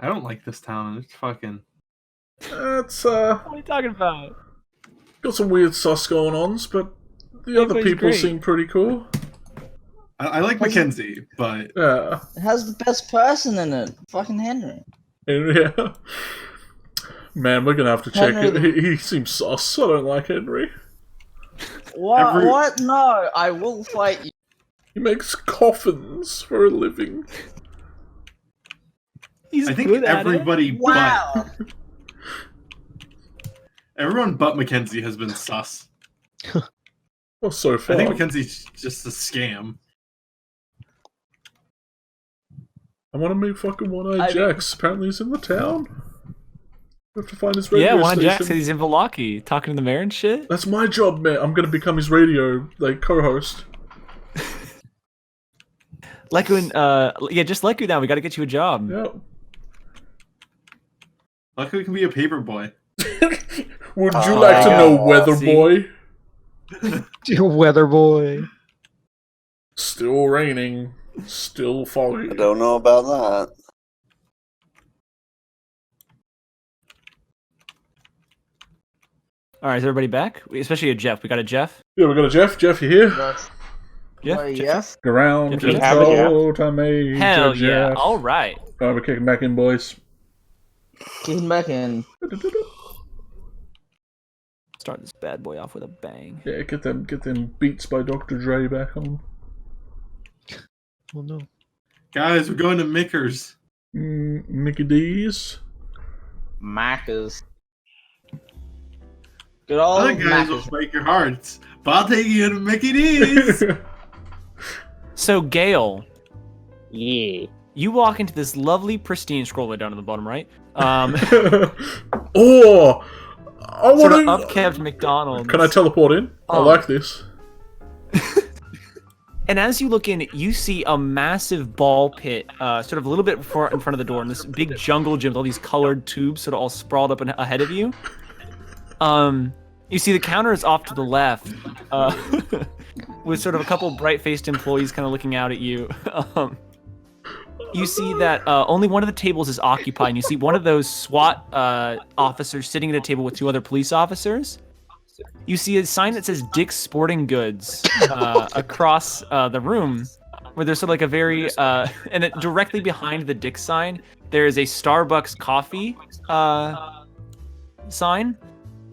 I don't like this town. It's fucking. It's What are you talking about? got some weird sus going on, but the other Everybody's people great. seem pretty cool. I like Mackenzie, but Yeah. It has the best person in it. Fucking Henry. Yeah. Man, we're gonna have to check it. Henry. He seems sus. I don't like Henry. What? What? No, I will fight you. He makes coffins for a living. He's I think good at everybody Wow. but everyone but Mackenzie has been sus. Well, so far. I think Mackenzie's just a scam. I want to meet fucking One-Eyed I mean- Jax. Apparently he's in the town. We have to find his radio Yeah, Juan station. Jack said he's in Valaki talking to the mayor and shit. That's my job, man. I'm gonna become his radio, co-host. Leku and, just Leku now. We got to get you a job. Yeah. Luckily, we can be a paper boy. Would you like to know, Weather see? Boy? Weather boy. Still raining. Still foggy. I don't know about that. All right, is everybody back? Especially a Jeff. We got a Jeff. Yeah, we got a Jeff. Jeff, you here? That's... Jeff. Wait, Jeff? yes? Around Jeff, to you have a Jeff? go to Major Hell yeah! Jeff. All right. Alright, we're kicking back in, boys. Kicking back in. Start this bad boy off with a bang. Yeah, get them beats by Dr. Dre back on. Oh no. Guys, we're going to Mickers. Mickey D's. Macca's. Good old Other guys will Macca's. break your hearts, but I'll take you to Mickey D's. So Gail, Yeah. you walk into this lovely, pristine. Scroll way down to the bottom right. Oh! I Sort of want upkept McDonald's. Can I teleport in? I Oh. like this. And as you look in, you see a massive ball pit, sort of a little bit in front of the door, and this big jungle gym with all these colored tubes sort of all sprawled up ahead of you. You see the counter is off to the left, with sort of a couple bright-faced employees kind of looking out at you. You see that only one of the tables is occupied, and you see one of those SWAT officers sitting at a table with two other police officers. You see a sign that says Dick's Sporting Goods across the room, where there's sort of like a very, and then directly behind the Dick sign, there is a Starbucks coffee sign.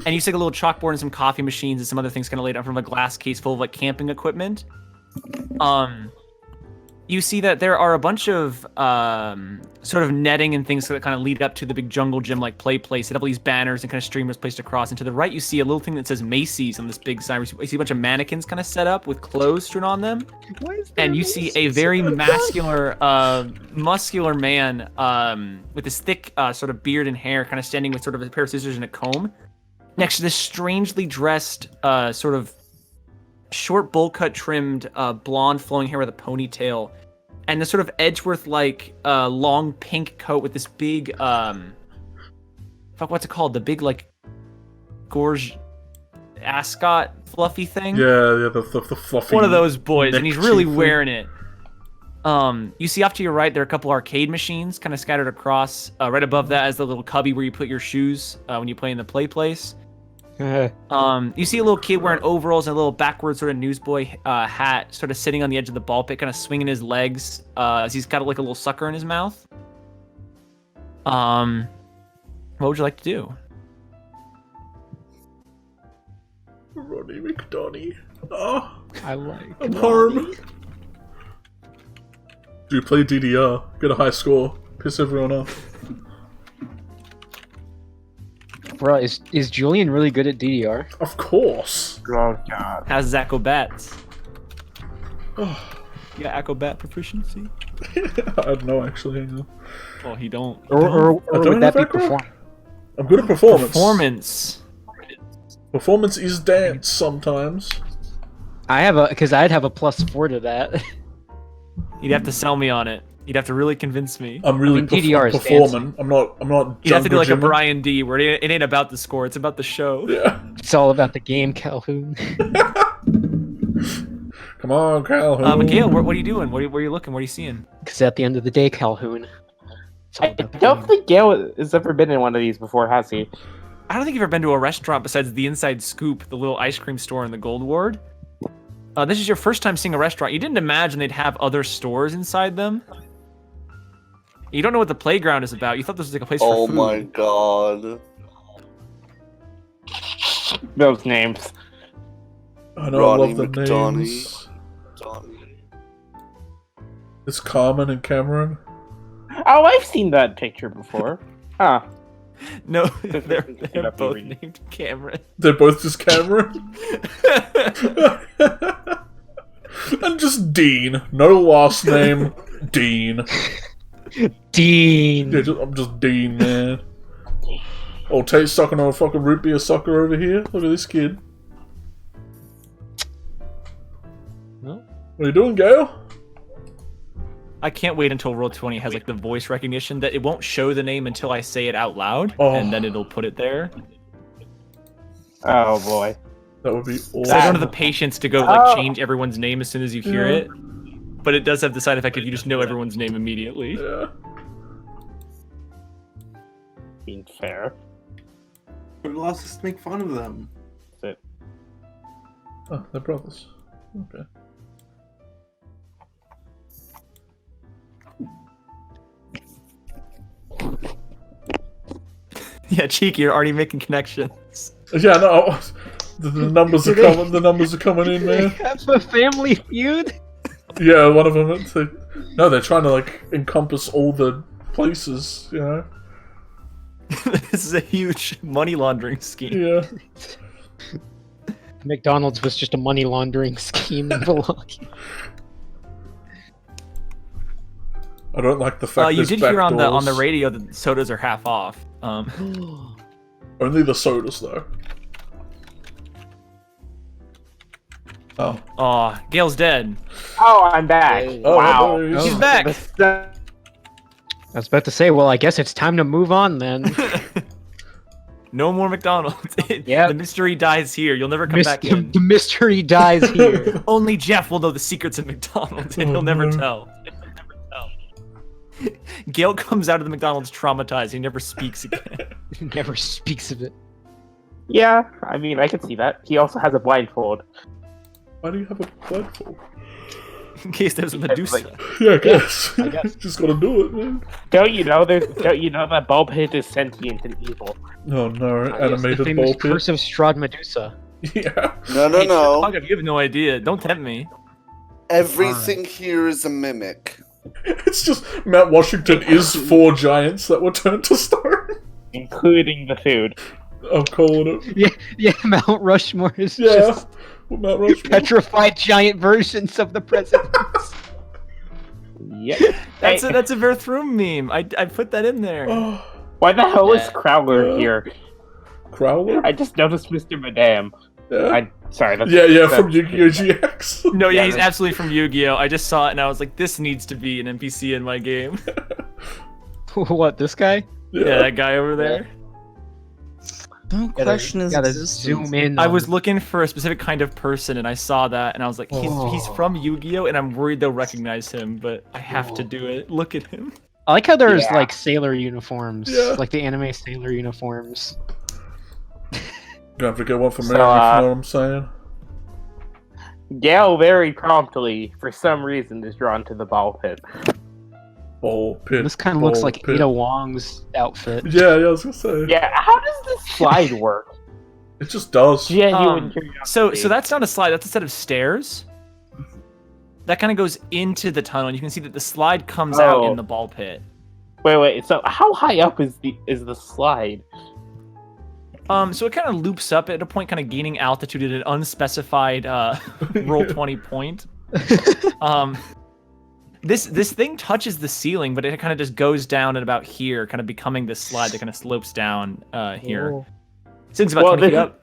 And you see like a little chalkboard and some coffee machines and some other things kind of laid out from a glass case full of like camping equipment. You see that there are a bunch of sort of netting and things that kind of lead up to the big jungle gym like play place. They have all these banners and kind of streamers placed across. And to the right, you see a little thing that says Macy's on this big sign. You see a bunch of mannequins kind of set up with clothes strewn on them. And you see a very muscular man with this thick sort of beard and hair kind of standing with sort of a pair of scissors and a comb next to this strangely dressed sort of short bowl cut trimmed blonde flowing hair with a ponytail and this sort of Edgeworth-like long pink coat with this big what's it called? The big like gorge ascot fluffy thing. Yeah, the fluffy. One of those boys, and neck he's really cheek thing. wearing it. You see off to your right, there are a couple arcade machines kind of scattered across. Right above that is the little cubby where you put your shoes when you play in the play place. You see a little kid wearing overalls and a little backwards sort of newsboy hat, sort of sitting on the edge of the ball pit, kind of swinging his legs as he's got like a little sucker in his mouth. What would you like to do? Ronnie McDonnie. Oh, I like. I'm home. Dude, play DDR. Get a high score. Piss everyone off. Bro, is Julian really good at DDR? Of course. Oh god. How's Zach Bats? You got Acrobat proficiency? I don't know, actually. Hang on. Well, he don't. Or I don't would that have be acro? performance? I'm good at performance. Performance. Performance is dance sometimes. Because I'd have a +4 to that. You'd have to sell me on it. You'd have to really convince me. I'm really DDR is performing. I'm not. You'd have to do like a jungle gymming. Brian D, where it ain't about the score, it's about the show. Yeah. It's all about the game, Calhoun. Come on, Calhoun. Mikhail, what are you doing? Where are you looking? What are you seeing? Because at the end of the day, Calhoun, I don't think Gale has ever been in one of these before, has he? I don't think you've ever been to a restaurant besides the Inside Scoop, the little ice cream store in the Gold Ward. This is your first time seeing a restaurant. You didn't imagine they'd have other stores inside them. You don't know what the playground is about. You thought this was like a place for food. Oh my god. Those names. I know Ronnie I love the McDonald. names. It's Carmen and Cameron. Oh, I've seen that picture before. Huh. No, they're both named Cameron. They're both just Cameron. And just Dean. No last name. Dean. Dean. Yeah, I'm just Dean, man. Oh, Tate's sucking on a fucking root beer sucker over here. Look at this kid. No. What are you doing, Gale? I can't wait until Roll20 has like the voice recognition that it won't show the name until I say it out loud, and then it'll put it there. Oh boy. That would be awesome. So I don't have the patience to go like change everyone's name as soon as you hear it. But it does have the side effect if you just know everyone's name immediately. Yeah. Being fair. But it allows us to make fun of them. That's it. Oh, they're brothers. Okay. Yeah, Cheeky, you're already making connections. Yeah, no. The numbers are coming. The numbers are coming in, man. Have a family feud? Yeah, one of them. No, they're trying to like encompass all the places. You know. This is a huge money laundering scheme. Yeah. McDonald's was just a money laundering scheme in Milwaukee. I don't like the fact You there's did back hear on doors. the radio that sodas are half off. Only the sodas, though. Oh. Aw, Gale's dead. Oh, I'm back. Oh, Wow. there he is. He's back. I was about to say, well, I guess it's time to move on then. No more McDonald's. Yeah. The mystery dies here. You'll never come back in. The mystery dies here. Only Jeff will know the secrets of McDonald's, and he'll never tell. Gale comes out of the McDonald's traumatized. He never speaks again. He never speaks of it. Yeah, I mean, I can see that. He also has a blindfold. Why do you have a blindfold? In case there's a Medusa. Yeah, I guess. I guess. Just gotta do it, man. Don't you know that ball pit is sentient and evil? Oh no, The animated famous ball pit. curse of Strahd Medusa. Yeah. No, Hey, no. Fuck, you have no idea. Don't tempt me. Everything here is a mimic. It's just Mount Washington is 4 giants that were turned to stone. Including the food. I'm calling it. Yeah, Mount Rushmore is Yeah. just Well, Mount Rushmore. petrified giant versions of the presidents. Yeah. That's a Verthroom meme. I put that in there. Oh, Why the hell is Crowler here? Crowler? I just noticed Mr. Madame. Yeah. Sorry. That's, Yeah, from Yu-Gi-Oh! GX. No, yeah, Yeah, he's that's- absolutely from Yu-Gi-Oh! I just saw it and I was like, this needs to be an NPC in my game. What, this guy? Yeah, that guy over there. Don't question his Gotta existence. zoom in. I on- was looking for a specific kind of person and I saw that and I was like, he's from Yu-Gi-Oh! And I'm worried they'll recognize him, but I have to do it. Look at him. I like how there's Yeah. like sailor uniforms, Yeah. like the anime sailor uniforms. Gonna have to get one for me, So, you know what I'm saying? Gale very promptly, for some reason, is drawn to the ball pit. Ball pit. This kind of looks ball like pit. Ada Wong's outfit. Yeah, I was gonna say. Yeah, how does this slide work? It just does. Genuine curiosity. So that's not a slide, that's a set of stairs. That kind of goes into the tunnel and you can see that the slide comes out Oh. in the ball pit. Wait. So how high up is the slide? So it kind of loops up at a point, kind of gaining altitude at an unspecified roll 20 point. This thing touches the ceiling, but it kind of just goes down at about here, kind of becoming this slide that kind of slopes down here. Oh. Ceiling's about 20 feet up.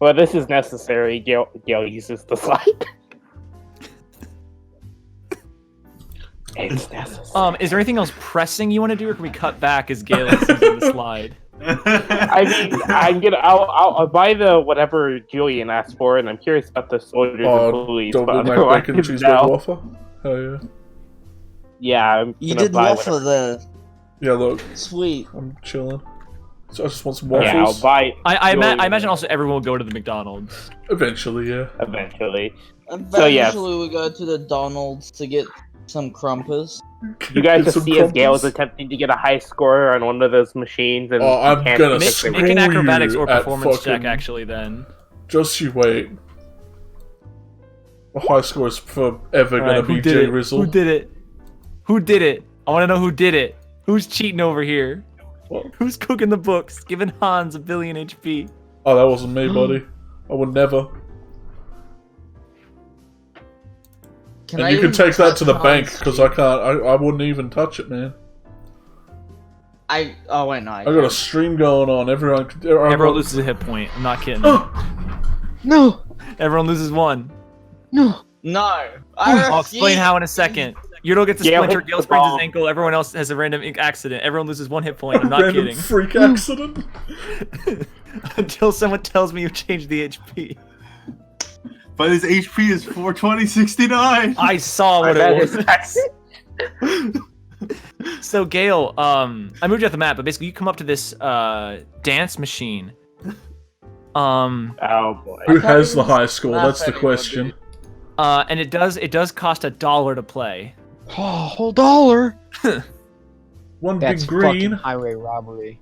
Well, this is necessary. Gale uses the slide. It's necessary. Is there anything else pressing you want to do, or can we cut back as Gale is using the slide? I mean, I'll buy the whatever Julian asked for, and I'm curious about the soldiers and police. Double but Mac otherwise, bacon cheeseburger no. waffle. Hell yeah. Yeah, I'm You gonna did buy waffle whatever. Yeah, look, Sweet. I'm chilling. So I just want some Yeah, I'll waffles. buy. I Julian imagine also everyone will go to the McDonald's. Eventually, yeah. eventually. Eventually, yes. we go to the Donald's to get some crumpers. You guys Get just some see as Gale is crumpets. attempting to get a high score on one of those machines, and Oh, I'm he can't gonna because they- Make an Screw acrobatics you or at performance check, fucking- actually, then. Just you wait. The high score is forever gonna Alright, be who did Jay it? Rizzle. Who did it? Who did it? I want to know who did it. Who's cheating over here? What? Who's cooking the books, giving Hans a billion HP? Oh, that wasn't me, buddy. I would never. Can And I you can even take that to the touch bank, Hans' because I can't. I wouldn't even touch it, man. Oh wait, no. I got a stream going on. Everyone. Everyone loses a hit point. I'm not kidding. No, Everyone loses one. no. No. I'll explain how in a second. Yurdo gets a Gale splinter, hits Gale the sprains his ball. ankle, everyone else has a random accident. Everyone loses one hit point. I'm not Random kidding. freak accident. Until someone tells me you changed the HP. But his HP is 42069. I saw what That it is- was. So Gale, I moved you off the map, but basically you come up to this dance machine. Oh boy. Who can't has the even high score? laugh That's the anymore, question. And it does cost $1 to play. Oh, whole dollar. One That's big green. fucking highway robbery.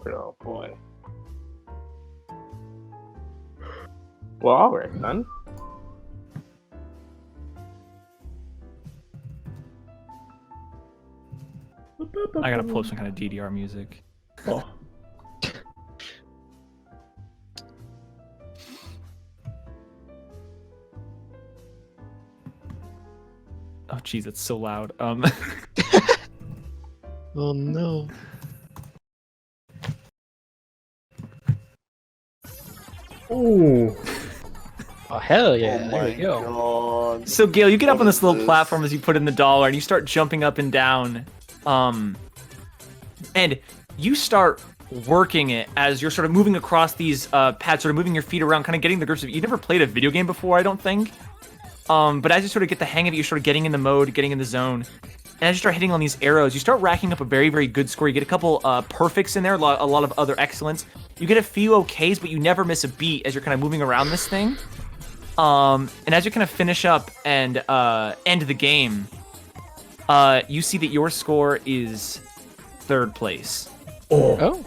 Oh boy. Well, alright then. I gotta pull up some kind of DDR music. Oh. Oh jeez, it's so loud. Oh no. Ooh. Oh hell yeah! Oh there my we go. god. So Gale, you get up What on is this little this? platform as you put in the dollar, and you start jumping up and down, and you start working it as you're sort of moving across these pads, sort of moving your feet around, kind of getting the grips of it. You never played a video game before, I don't think. But as you sort of get the hang of it, you're sort of getting in the mode, getting in the zone. And as you start hitting on these arrows, you start racking up a very, very good score. You get a couple perfects in there, a lot of other excellence. You get a few okays, but you never miss a beat as you're kind of moving around this thing. And as you kind of finish up and end the game, you see that your score is 3rd place. Oh. Oh.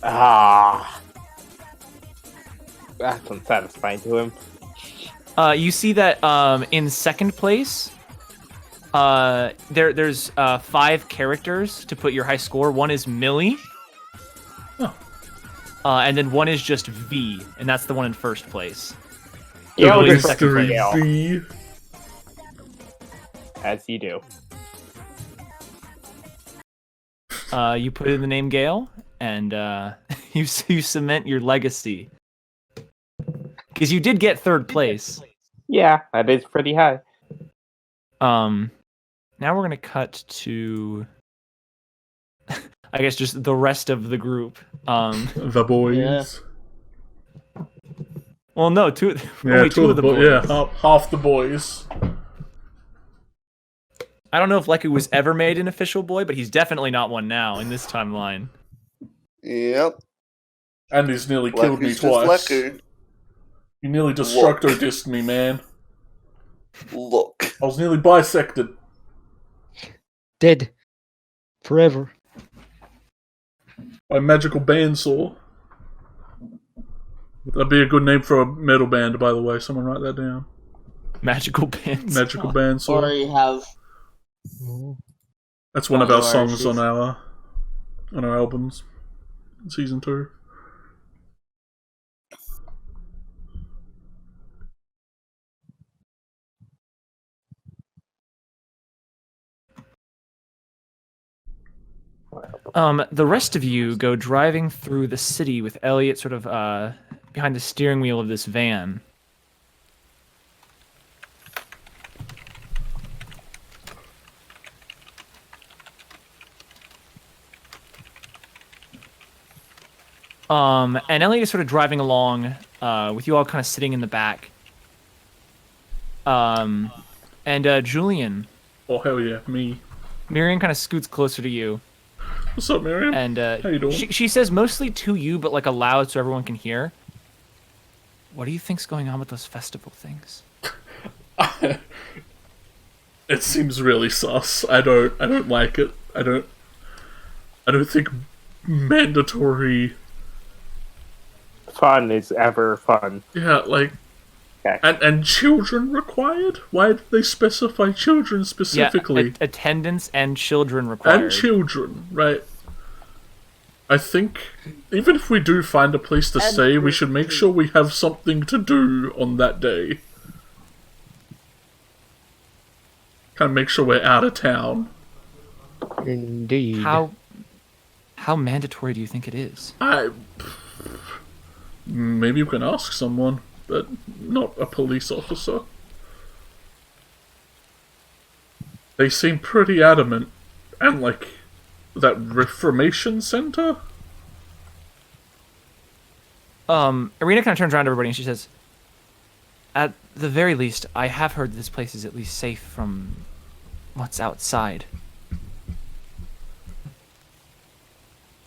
Ah. That's unsatisfying to him. You see that in 2nd place, there's 5 characters to put your high score. One is Millie. Oh. And then one is just V, and that's the one in 1st place. Yeah, Millie's we're in second Mystery place. V. As you do. You put in the name Gale, and you cement your legacy. Because you did get 3rd place. Yeah, that is pretty high. Now we're gonna cut to, I guess, just the rest of the group. The boys. Yeah. Well, no, Yeah, only two of the boys. Yeah, half the boys. I don't know if Leku was ever made an official boy, but he's definitely not one now in this timeline. Yep. And he's nearly killed me Lekker's just twice. Lekker. You nearly destructo dissed me, man. Look. I was nearly bisected. Dead. Forever. By magical bandsaw. That'd be a good name for a metal band, by the way. Someone write that down. Magical bands. Magical bandsaw. Already have. That's one of our Alright, songs she's- on our albums. Season 2. The rest of you go driving through the city with Elliot sort of behind the steering wheel of this van. And Elliot is sort of driving along with you all kind of sitting in the back. And Julian, Oh, hell yeah, me. Miriam kind of scoots closer to you, What's up, Miriam? and How you doing? she says mostly to you, but like aloud so everyone can hear. What do you think's going on with those festival things? It seems really sus. I don't like it. I don't think mandatory. Fun is ever fun. Yeah, like. Okay. And children required? Why did they specify children specifically? Yeah, attendance and children required. And children, right? I think even if we do find a place to stay, we should make sure we have something to do on that day. Kind of make sure we're out of town. Indeed. How mandatory do you think it is? Maybe we can ask someone, but not a police officer. They seem pretty adamant, and like that Reformation Center. Irina kind of turns around to everybody and she says, "At the very least, I have heard this place is at least safe from what's outside."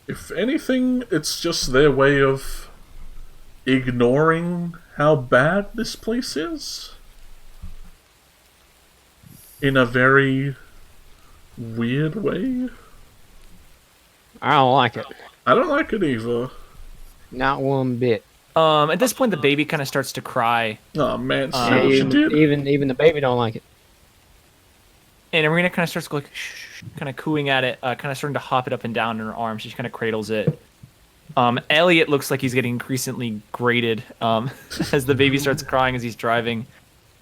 If anything, it's just their way of ignoring how bad this place is. In a very weird way. I don't like it. I don't like it either. Not one bit. At this point, the baby kind of starts to cry, Oh man, see Yeah, what you did? Even the baby don't like it. and Irina kind of starts going, shh, kind of cooing at it, kind of starting to hop it up and down in her arms. She kind of cradles it. Elliot looks like he's getting increasingly grated as the baby starts crying as he's driving.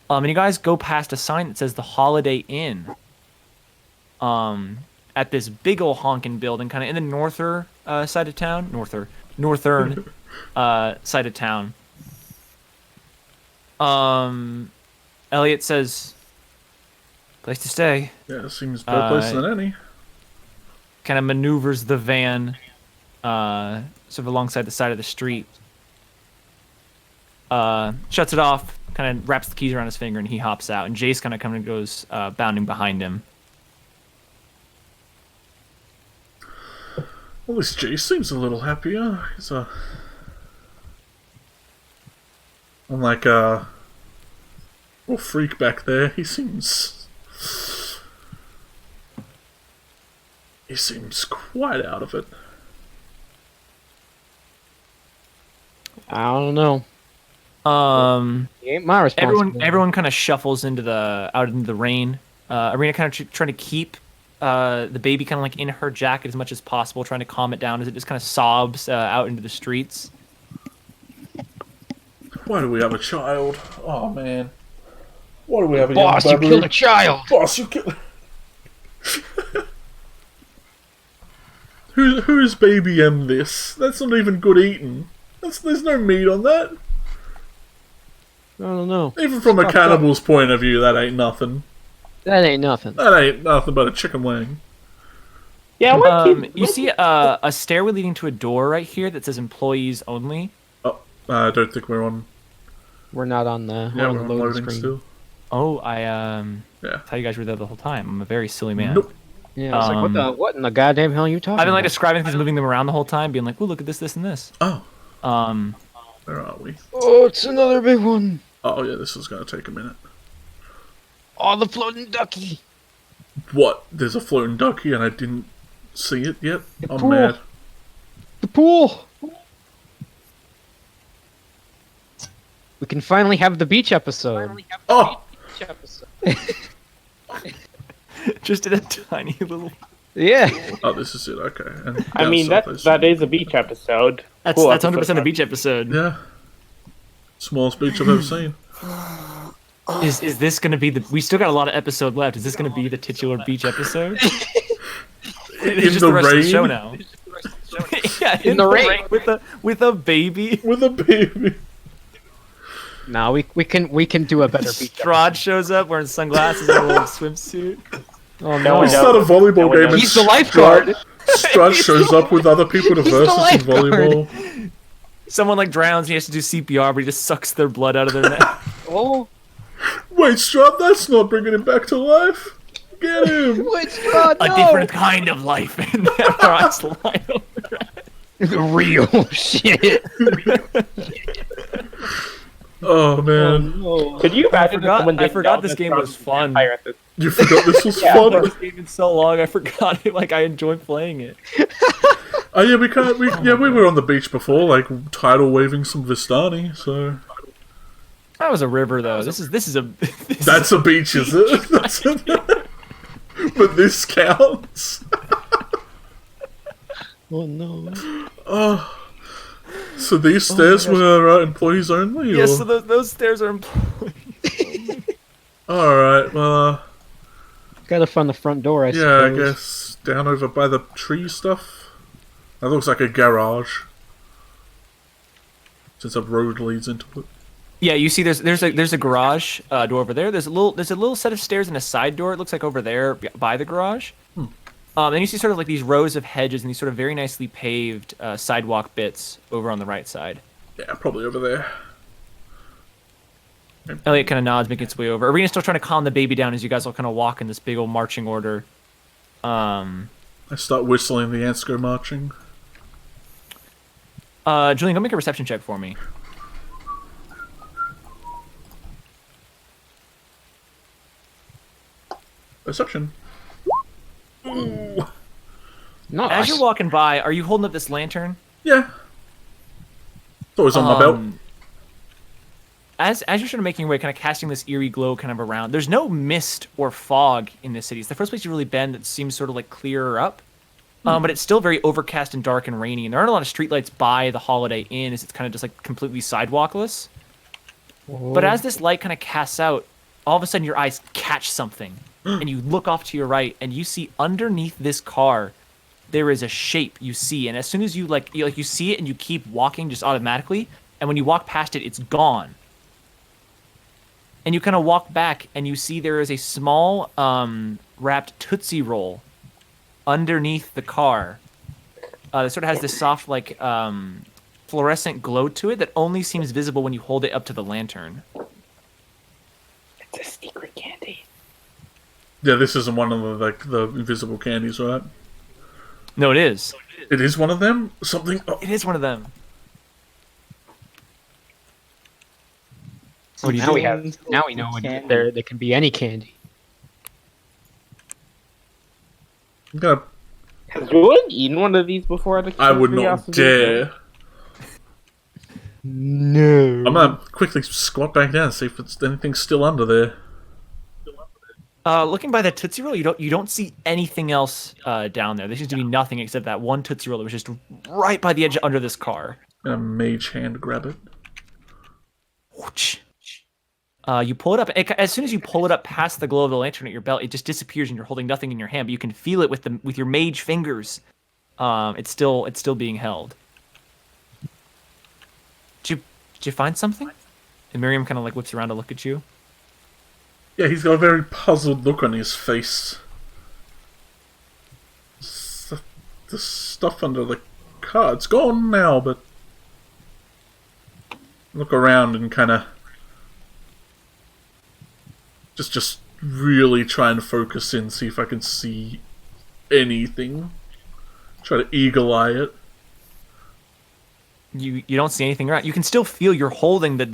And you guys go past a sign that says the Holiday Inn. At this big old honking building, kind of in the northern side of town. Northern side of town. Elliot says, "Place to stay." Yeah, it seems better place than any. Kind of maneuvers the van sort of alongside the side of the street. Shuts it off, kind of wraps the keys around his finger, and he hops out. And Jace kind of comes and goes bounding behind him. Well, this Jay seems a little happier. He's unlike little freak back there. He seems quite out of it. I don't know. It ain't my responsibility. Everyone kind of shuffles out into the rain. Arena kind of trying to keep the baby kind of like in her jacket as much as possible, trying to calm it down as it just kind of sobs out into the streets. Why do we have a child? Oh man. Why do we have a Boss, young you baby? killed a child! Boss, you killed. Who's baby M this? That's not even good eating. There's no meat on that. I don't know. Even from a cannibal's point of view, that ain't nothing. That ain't nothing. That ain't nothing but a chicken wing. Yeah, You see a stairway leading to a door right here that says employees only. Oh, I don't think we're on. We're not on the, Yeah, on we're the on loading loading screen. still. Oh, Yeah. thought you guys were there the whole time. I'm a very silly man. Nope. Yeah, I was like, Um, what in the goddamn hell are you talking I've been like about? describing things, moving them around the whole time, being like, "Ooh, look at this, this, and this." Oh, Um, where are we? Oh, it's another big one. Oh yeah, this is gonna take a minute. Oh, the floating ducky. What? There's a floating ducky and I didn't see it yet? I'm pool. mad. The pool. We can finally have the beach episode. Oh! just in a tiny little. Yeah. Oh, this is it, okay. And I mean, down south that is a beach episode. That's Cool 100% a episode. beach episode. Yeah. Smallest beach I've ever seen. Is this gonna be the? We still got a lot of episode left. Is this gonna be the titular beach episode? It's In just the rest of the show rain? now. Yeah, In the rain. with a baby. With a baby. No, we can do a better beach. Strahd shows up wearing sunglasses and a little swimsuit. Oh No, no. we It's don't. not a volleyball No, we game. don't. It's He's the lifeguard. Strahd shows up with other people to He's the versus in lifeguard. volleyball. Someone like drowns and he has to do CPR, but he just sucks their blood out of their neck. Oh. Wait, Strahd, that's not bringing him back to life. Get him! Wait, Strahd, A no! different kind of life. And their eyes light up. Real shit. Oh man, Could you imagine if someone I did forgot yell this at game Strahd was fun. vampire at this- you forgot this was Yeah. fun. This game is so long, I forgot it. Like I enjoyed playing it. Oh yeah, we can't. We were on the beach before, like tidal waving some Vistani. So That was a river, though. This is a. that's a beach, is it? That's but this counts. Oh no. Oh, so these stairs were employees only. Yes, or? so those stairs are employed. All right. Well, Gotta find the front door, I yeah, I suppose. guess down over by the tree stuff. That looks like a garage. Since a road leads into it. Yeah, you see, there's a garage door over there. There's a little set of stairs and a side door. It looks like over there by the garage. Then you see sort of like these rows of hedges and these sort of very nicely paved sidewalk bits over on the right side. Yeah, probably over there. Elliot kind of nods, making its way over. Arena's still trying to calm the baby down as you guys all kind of walk in this big old marching order. I start whistling. The ants go marching. Julian, go make a reception check for me. Perception. Ooh. Nice. As you're walking by, are you holding up this lantern? Yeah. It's always on my belt. As you're sort of making your way, kind of casting this eerie glow kind of around, there's no mist or fog in this city. It's the first place you've really been that seems sort of like clearer up. But it's still very overcast and dark and rainy, and there aren't a lot of streetlights by the Holiday Inn as it's kind of just like completely sidewalkless. But as this light kind of casts out, all of a sudden your eyes catch something, and you look off to your right, and you see underneath this car, there is a shape you see, and as soon as you you see it and you keep walking just automatically, and when you walk past it, it's gone. And you kind of walk back, and you see there is a small wrapped Tootsie Roll underneath the car. That sort of has this soft, like, fluorescent glow to it that only seems visible when you hold it up to the lantern. It's a secret candy. Yeah, this isn't one of the invisible candies, right? No, it is. It is one of them. Something. Oh, It is one of them. So What do you now do? we have. Now we know there can be any candy. I'm gonna. Has Julian eaten one of these before? I would not dare. No. I'm gonna quickly squat back down and see if it's anything still under there. Looking by the Tootsie Roll, you don't see anything else down there. There seems to be nothing except that one Tootsie Roll that was just right by the edge under this car. I'm gonna mage hand grab it. Whoosh. You pull it up. As soon as you pull it up past the glow of the lantern at your belt, it just disappears, and you're holding nothing in your hand. But you can feel it with your mage fingers. It's still being held. Did you find something? And Miriam kind of like whips around to look at you. Yeah, he's got a very puzzled look on his face. The stuff under the car, it's gone now, but look around and kind of just really try and focus in, see if I can see anything. Try to eagle eye it. You don't see anything around. You can still feel you're holding the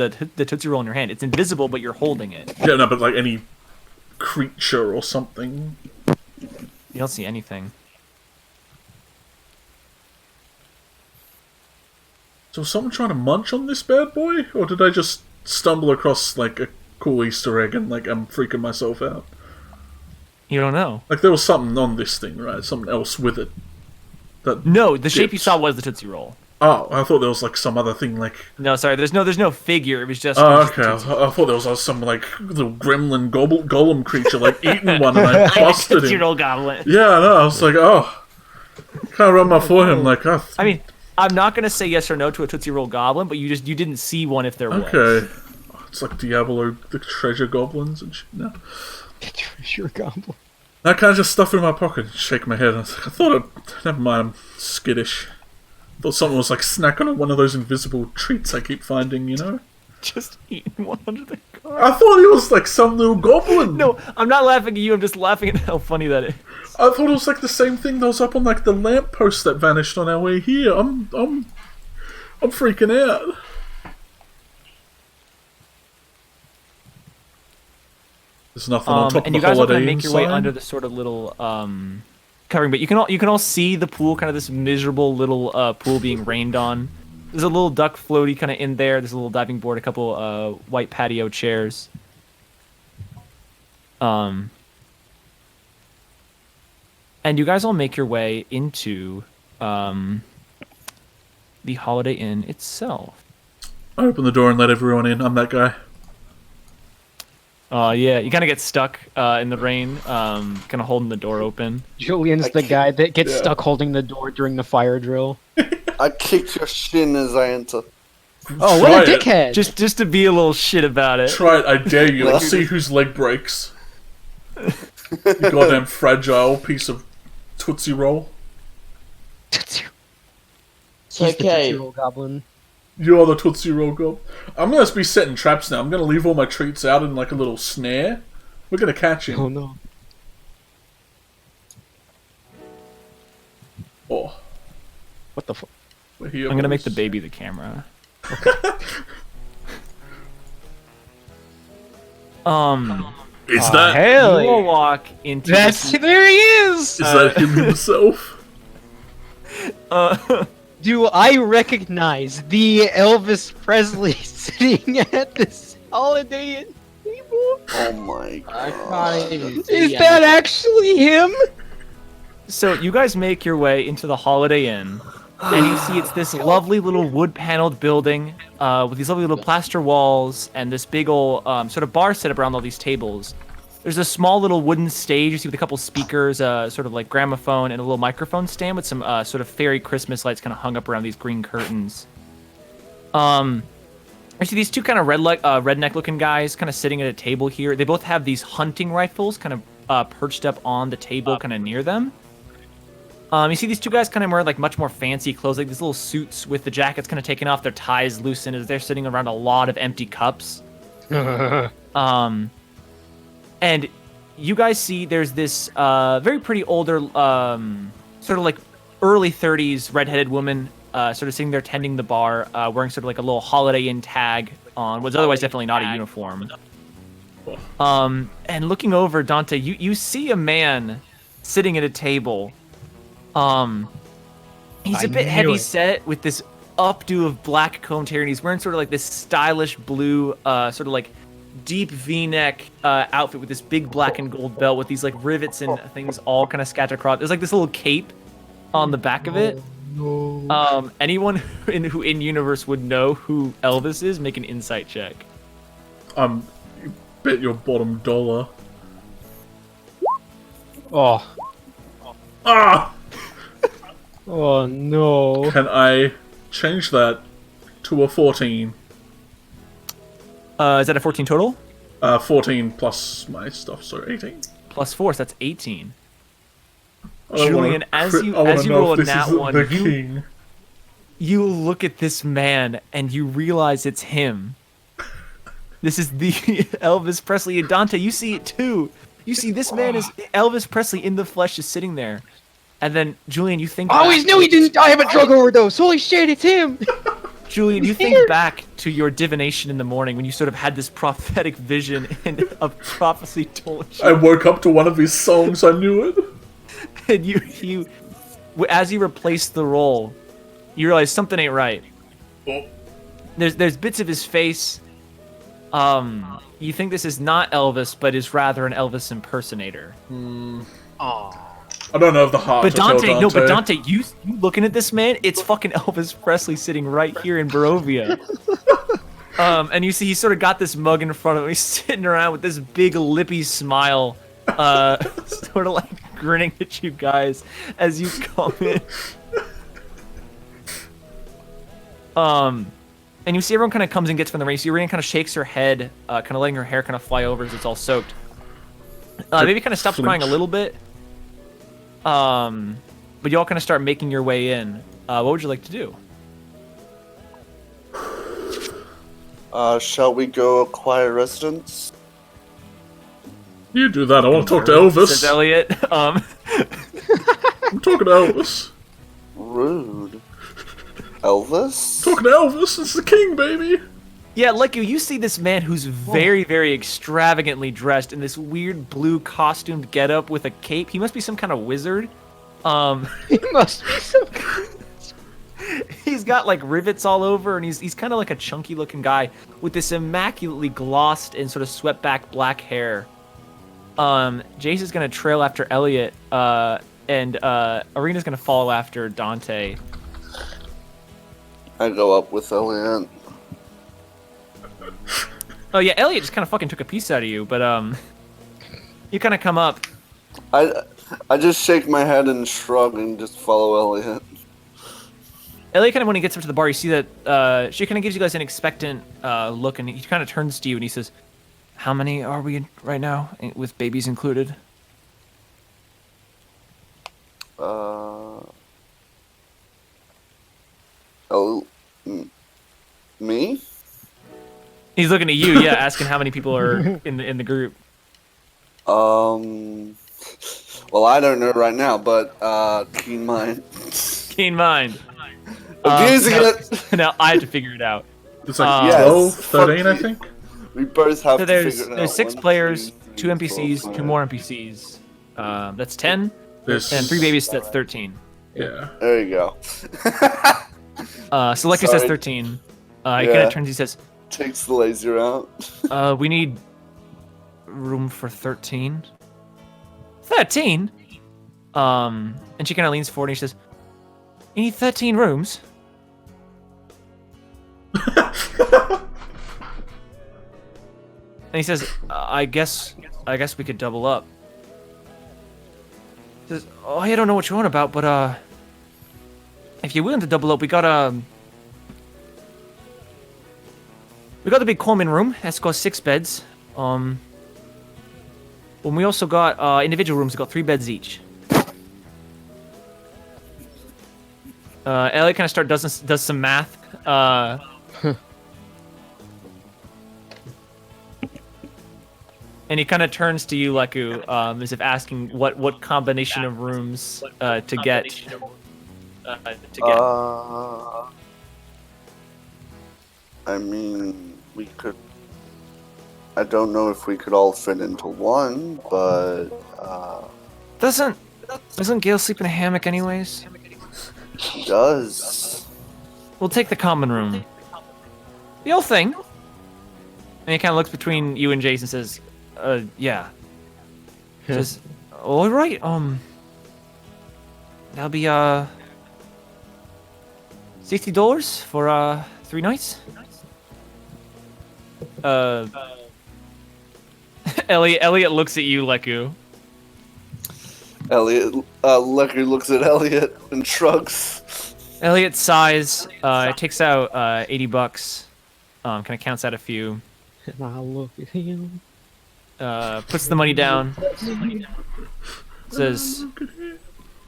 Tootsie Roll in your hand. It's invisible, but you're holding it. Yeah, no, but like any creature or something. You don't see anything. So was someone trying to munch on this bad boy? Or did I just stumble across like a cool Easter egg and like I'm freaking myself out? You don't know. Like there was something on this thing, right? Something else with it. No, the shape you dips. saw was the Tootsie Roll. Oh, I thought there was like some other thing like... No, sorry, there's no figure. It was just. Oh, okay. I thought there was some like little gremlin golem creature like eating one and I busted Tootsie him. Roll goblin. Yeah, I know. I was like, oh. Can't run my for him like, oh. I mean, I'm not gonna say yes or no to a Tootsie Roll goblin, but you didn't see one if there was. Okay. It's like Diablo, the treasure goblins and shit. No. Treasure goblin. I kind of just stuff it in my pocket and shake my head. I thought, never mind, I'm skittish. Thought someone was like snacking on one of those invisible treats I keep finding, you know? just eaten one under the car. I thought he was like some little goblin. No, I'm not laughing at you. I'm just laughing at how funny that is. I thought it was like the same thing that was up on like the lamppost that vanished on our way here. I'm freaking out. There's nothing on top and of you the guys are Holiday gonna Inn make your way sign. under the sort of little covering, but you can all see the pool, kind of this miserable little pool being rained on. There's a little duck floaty kind of in there. There's a little diving board, a couple white patio chairs. And you guys all make your way into the Holiday Inn itself. I open the door and let everyone in. I'm that guy. Yeah, you kind of get stuck in the rain, kind of holding the door open. Julian's the guy that gets stuck holding the door during the fire drill. I kick your shin as I enter. Oh, Try what a it. dickhead! Just to be a little shit about it. Try it, I dare you. Let's see whose leg breaks. You goddamn fragile piece of Tootsie Roll. He's Okay. the Tootsie Roll Goblin. You're the Tootsie Roll gob. I'm gonna be setting traps now. I'm gonna leave all my treats out in like a little snare. We're gonna catch him. Oh no. Oh, What the fuck? we're here. I'm gonna make boys. the baby the camera. Is that Hell you will yeah. walk into That's this- there he is. is that him himself? Do I recognize the Elvis Presley sitting at this Holiday Inn table? Oh my I god. can't even see Is that actually him? So you guys make your way into the Holiday Inn, and you see it's this lovely little wood-paneled building with these lovely little plaster walls and this big old sort of bar set up around all these tables. There's a small little wooden stage you see with a couple speakers, sort of like gramophone, and a little microphone stand with some sort of fairy Christmas lights kind of hung up around these green curtains. I see these two kind of redneck-looking guys kind of sitting at a table here. They both have these hunting rifles kind of perched up on the table kind of near them. You see these two guys kind of wear like much more fancy clothes, like these little suits with the jackets kind of taken off, their ties loosened as they're sitting around a lot of empty cups. And you guys see there's this very pretty older, sort of like early 30s redheaded woman sort of sitting there tending the bar, wearing sort of like a little Holiday Inn tag on what's otherwise definitely not a uniform. And looking over, Dante, you see a man sitting at a table. He's a bit heavy set with this updo of black combed hair, and he's wearing sort of like this stylish blue, sort of like deep V-neck outfit with this big black and gold belt with these like rivets and things all kind of scattered across. There's like this little cape on the back of it. Anyone who in universe would know who Elvis is, make an insight check. You bet your bottom dollar. Oh. Ah! Oh no. Can I change that to a 14? Is that a 14 total? 14 plus my stuff, so 18. Plus 4, so that's 18. I don't wanna Julian, as crit- you I wanna as you know roll if a this nat is one, the king. you look at this man and you realize it's him. This is the Elvis Presley. And Dante, you see it too. You see this man is Elvis Presley in the flesh, just sitting there. And then Julian, you think. I always knew he didn't die of a drug overdose. Holy shit, it's him. Julian, you think back to your divination in the morning when you sort of had this prophetic vision and a prophecy told I you. woke up to one of his songs, I knew it. And you, as you replace the role, you realize something ain't right. Oh. There's bits of his face. You think this is not Elvis, but is rather an Elvis impersonator. I don't know if the heart But to tell Dante, no, but Dante, you looking at this man, it's fucking Elvis Presley sitting right here in Barovia. And you see he's sort of got this mug in front of him. He's sitting around with this big lippy smile, sort of like grinning at you guys as you come in. And you see everyone kind of comes and gets from the race. Irene kind of shakes her head, kind of letting her hair kind of fly over as it's all soaked. Maybe kind of stops crying a little bit. But you all kind of start making your way in. What would you like to do? Shall we go acquire residence? You do that. I want to talk to Says Elvis. Elliot. I'm talking to Elvis. Rude. Elvis? Talking to Elvis. It's the king, baby. Yeah, like you see this man who's very, very extravagantly dressed in this weird blue costumed getup with a cape. He must be some kind of wizard. He must be some. He's got like rivets all over, and he's kind of like a chunky looking guy with this immaculately glossed and sort of swept back black hair. Jace is gonna trail after Elliot, and Arena's gonna follow after Dante. I go up with Elliot. Oh yeah, Elliot just kind of fucking took a piece out of you, but you kind of come up. I just shake my head and shrug and just follow Elliot. Elliot kind of, when he gets up to the bar, you see that she kind of gives you guys an expectant look, and he kind of turns to you and he says, "How many are we right now, with babies included?" Me? He's looking at you, yeah, asking how many people are in the group. Well, I don't know right now, but keen mind. Keen mind. Abusing it. Now I have to figure it out. It's like Yes. 12, 13, Fuck I you. think. We both have So to figure it out. there's 6 One, players, 2 3, NPCs, 4, 2 5. more NPCs. That's 10, There's and 3 babies. That's 13. Yeah. There you go. So Lecky says Sorry. 13. He kind Yeah. of turns. He says, Takes the laser out. "We need room for 13." 13. And she kind of leans forward and she says, "You need 13 rooms?" And he says, I guess we could double up." He says, "Oh, I don't know what you're on about, but if you're willing to double up, we got the big common room. That's got 6 beds. And we also got individual rooms that got 3 beds each." Elliot kind of does some math. And he kind of turns to you, Leku, as if asking what combination of rooms to get. I mean, we could. I don't know if we could all fit into one, but Doesn't Gale sleep in a hammock anyways? he does. We'll take the common room. The whole thing. And he kind of looks between you and Jason and says, yeah. Says, all right, that'll be, $60 for, 3 nights? Elliot looks at you, Leku. Lucky looks at Elliot and shrugs. Elliot sighs, takes out, $80, kind of counts out a few. And I look at him. Puts the money down. Says,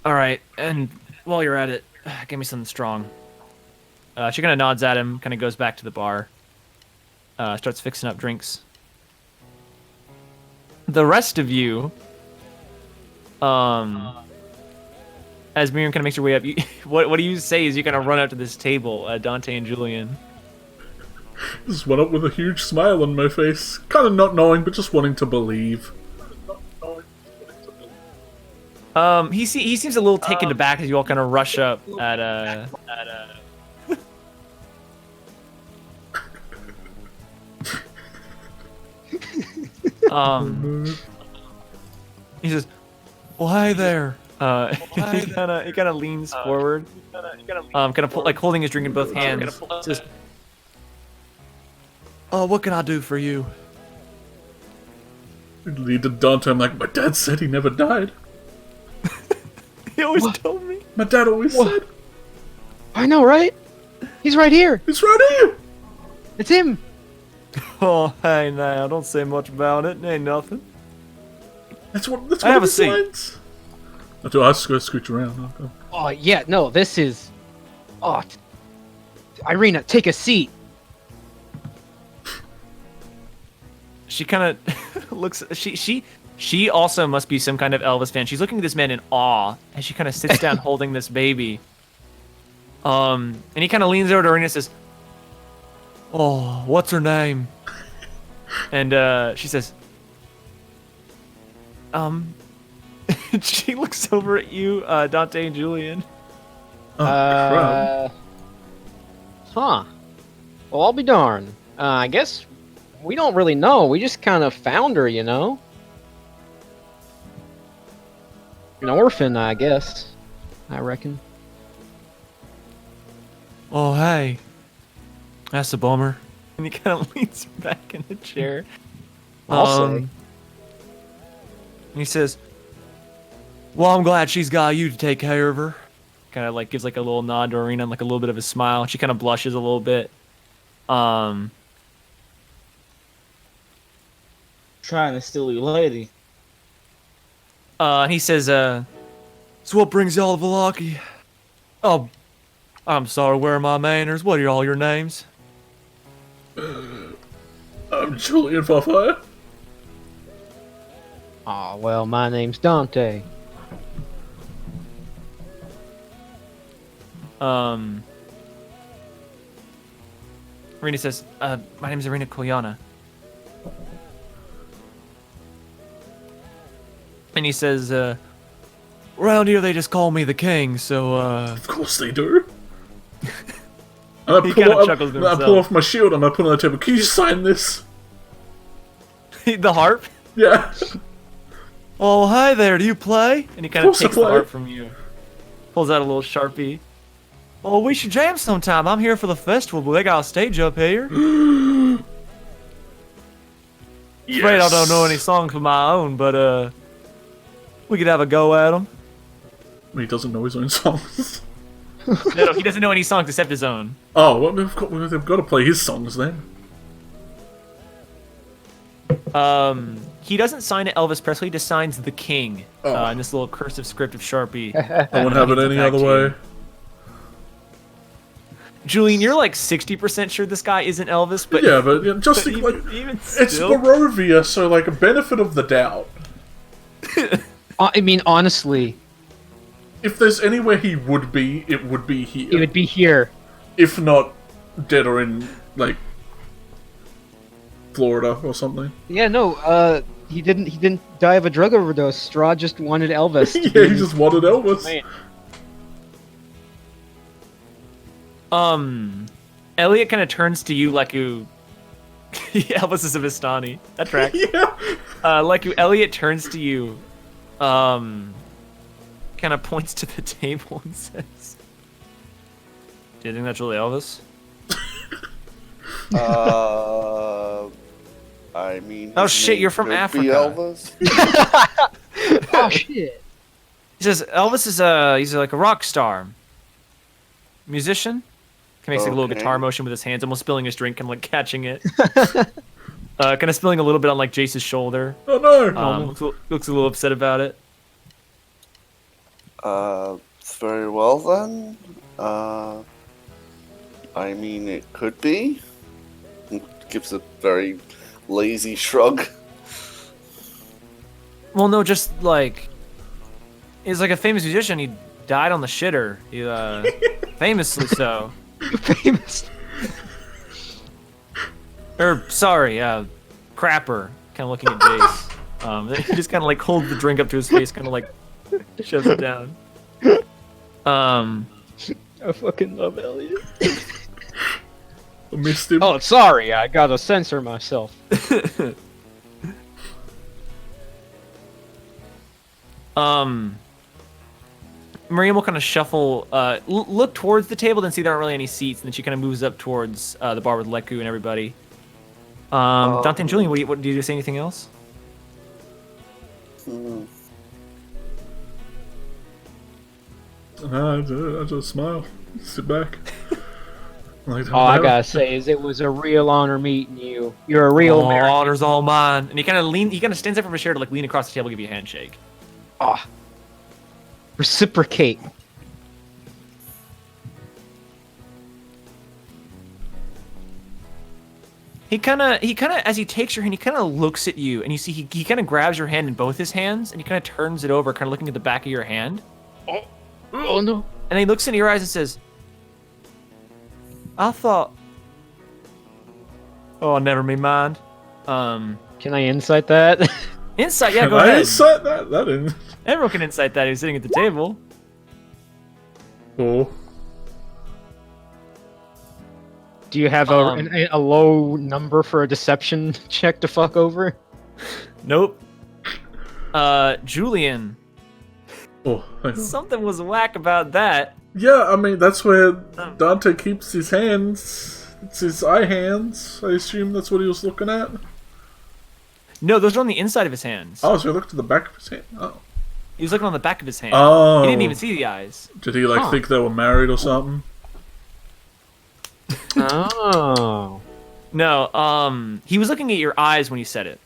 all right, and while you're at it, give me something strong. She kind of nods at him, kind of goes back to the bar. Starts fixing up drinks. The rest of you, as Miriam kind of makes her way up, what do you say as you kind of run up to this table, Dante and Julian? Just went up with a huge smile on my face. Kind of not knowing, but just wanting to believe. He seems a little taken aback as you all kind of rush up at he says, "Well, hi there." He kind of leans forward, kind of like holding his drink in both hands. Says, "Oh, what can I do for you?" Lead to Dante. I'm like, my dad said he never died. He always told me. My dad always said. I know, right? He's right here. It's right here. It's him. Oh, hey now, don't say much about it. Ain't nothing. That's I one have of a his seat. lines. I'll just go scooch around. I'll go. Oh yeah, no, this is. Oh, Irina, take a seat. she kind of looks. She also must be some kind of Elvis fan. She's looking at this man in awe as she kind of sits down holding this baby. And he kind of leans over to her and says, "Oh, what's her name?" And she says, she looks over at you, Dante and Julian. Oh, crap. Huh. Well, I'll be darned. I guess we don't really know. We just kind of found her, you know? An orphan, I guess. I reckon. Oh, hey. That's a bummer. And he kind of leans back in the chair. I'll say. And he says, "Well, I'm glad she's got you to take care of her." Kind of like gives like a little nod to Arena and like a little bit of a smile. She kind of blushes a little bit. Trying to steal your lady. And he says, "So what brings y'all to Velaki?" "Oh, I'm sorry, where are my manners? What are all your names?" I'm Julian Fafire. Aw, well, my name's Dante. Arena says, "My name is Arena Koyana." And he says, "Around here they just call me the king, so, Of course they do. And He kinda chuckles to I pull himself. off my shield and I put it on the table. Can you sign this? The harp? Yeah. "Oh, hi there, do you play?" And he kind of course I takes the play. harp from you. Pulls out a little Sharpie. "Oh, we should jam sometime. I'm here for the festival, but they got a stage up here." Afraid I don't know any songs of my own, but, we could have a go at them. He doesn't know his own songs. No, he doesn't know any songs except his own. Oh, well, they've got to play his songs then. He doesn't sign it Elvis Presley, he just signs the king. Oh. In this little cursive script of Sharpie. I wouldn't have it any other way. Julian, you're like 60% sure this guy isn't Elvis, but Yeah, but just but think, even it's still, Barovia, so like a benefit of the doubt. I mean, honestly, If there's anywhere he would be, it would be here. it would be here. If not dead or in, like, Florida or something. Yeah, no, he didn't die of a drug overdose. Strahd just wanted Elvis. to Yeah, be he just wanted Elvis. Man. Elliot kind of turns to you like you... Elvis is a Vistani. That track. Yeah. Like you, Elliot turns to you, kind of points to the table and says, "Do you think that's really Elvis?" I mean. Oh his shit, name you're from could be Africa. Elvis. Oh shit! He says, "Elvis is he's like a rock star. Musician?" He makes like a little Okay. guitar motion with his hands, almost spilling his drink, kind of like catching it. Kind of spilling a little bit on like Jace's shoulder. Oh no! Looks a little upset about it. Very well then. I mean, it could be. Gives a very lazy shrug. Well, no, just like he's like a famous musician. He died on the shitter. He famously so. Famous. Or sorry, crapper. Kind of looking at Jace. He just kind of like holds the drink up to his face, kind of like shoves it down. I fucking love Elliot. I missed him. Oh, sorry, I gotta censor myself. Miriam will kind of shuffle, look towards the table, then see there aren't really any seats, and then she kind of moves up towards the bar with Leku and everybody. Dante and Julian, what do you say anything else? I just smile. Sit back. Like, All I gotta say is it was a real honor meeting you. You're a real American. Honor's all mine. And he kind of stands up from his chair to like lean across the table, give you a handshake. Ah. Reciprocate. He kind of, as he takes your hand, he kind of looks at you, and you see he kind of grabs your hand in both his hands, and he kind of turns it over, kind of looking at the back of your hand. Oh no. And he looks into your eyes and says, I thought... Oh, never mind. Can I insight that? Insight, yeah, Can go I ahead. insight that? That in. Everyone can insight that who's sitting at the table. Oh. Do you have a low number for a deception check to fuck over? Nope. Julian. Oh. Hang on. Something was whack about that. Yeah, I mean, that's where Dante keeps his hands. It's his eye hands. I assume that's what he was looking at. No, those are on the inside of his hands. Oh, so he looked at the back of his hand? Oh. He was looking on the back of his hand. Oh. He didn't even see the eyes. Did he, like, think they were married or something? Oh. No, he was looking at your eyes when he said it.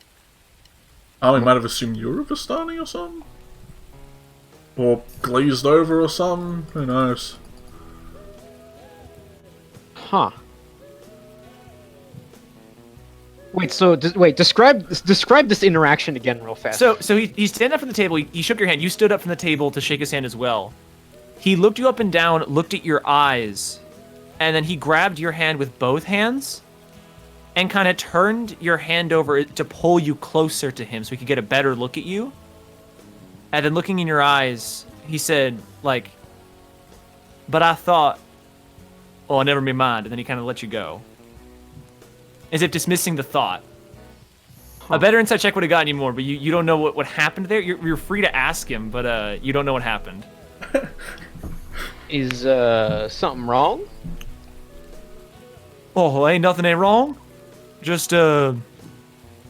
Oh, he might have assumed you were a Vistani or something? Or glazed over or something? Who knows? Huh. Wait, so describe this interaction again real fast. So he stand up from the table. He shook your hand. You stood up from the table to shake his hand as well. He looked you up and down, looked at your eyes, and then he grabbed your hand with both hands and kind of turned your hand over to pull you closer to him so he could get a better look at you. And then looking in your eyes, he said, like, but I thought, oh, never mind. And then he kind of let you go. As if dismissing the thought. A better insight check would have gotten you more, but you don't know what happened there. You're free to ask him, but you don't know what happened. Is something wrong? Oh, ain't wrong. Just, they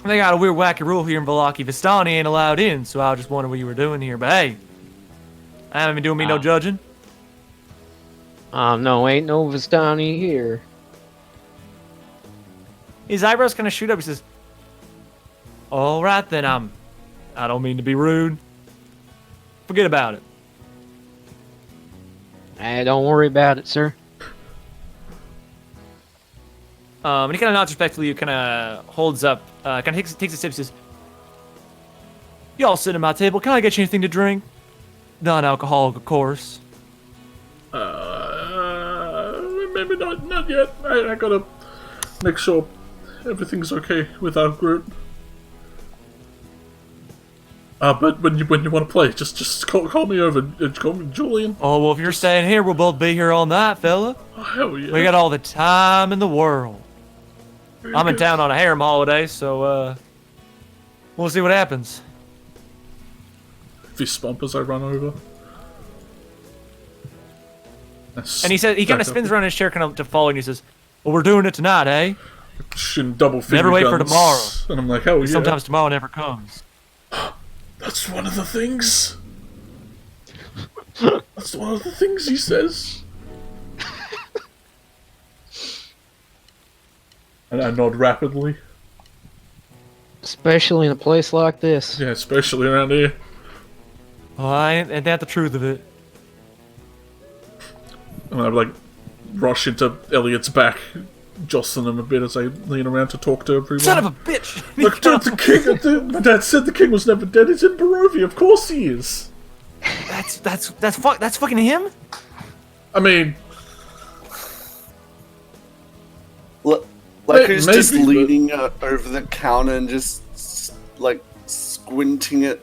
got a weird wacky rule here in Valaki. Vistani ain't allowed in, so I just wondered what you were doing here. But hey, I haven't been doing me no judging. No, ain't no Vistani here. His eyebrows kind of shoot up. He says, all right, then, I don't mean to be rude. Forget about it. Don't worry about it, sir. And he kind of nods respectfully, kind of holds up, kind of takes a sip, says, y'all sit at my table. Can I get you anything to drink? Non-alcoholic, of course. Maybe not yet. I gotta make sure everything's okay with our group. But when you want to play, just call me over. Call me Julian. Oh, well, if you're staying here, we'll both be here all night, fella. Oh, hell yeah. We got all the time in the world. I'm in town on a harem holiday, so, we'll see what happens. If he spompers, I run over. And he says, he kind of spins around in his chair kind of to follow, and he says, well, we're doing it tonight, eh? Shooting double finger Never wait guns. for tomorrow. And I'm like, hell yeah. Sometimes tomorrow never comes. That's one of the things. That's one of the things he says. And I nod rapidly. Especially in a place like this. Yeah, especially around here. Oh, ain't that the truth of it? And I like rush into Elliot's back, jostling him a bit as I lean around to talk to everyone. Son of a bitch! Look, dude, the king. My dad said the king was never dead. He's in Barovia. Of course he is. That's fucking him? I mean, Like who's just maybe, leaning over the counter and just like squinting at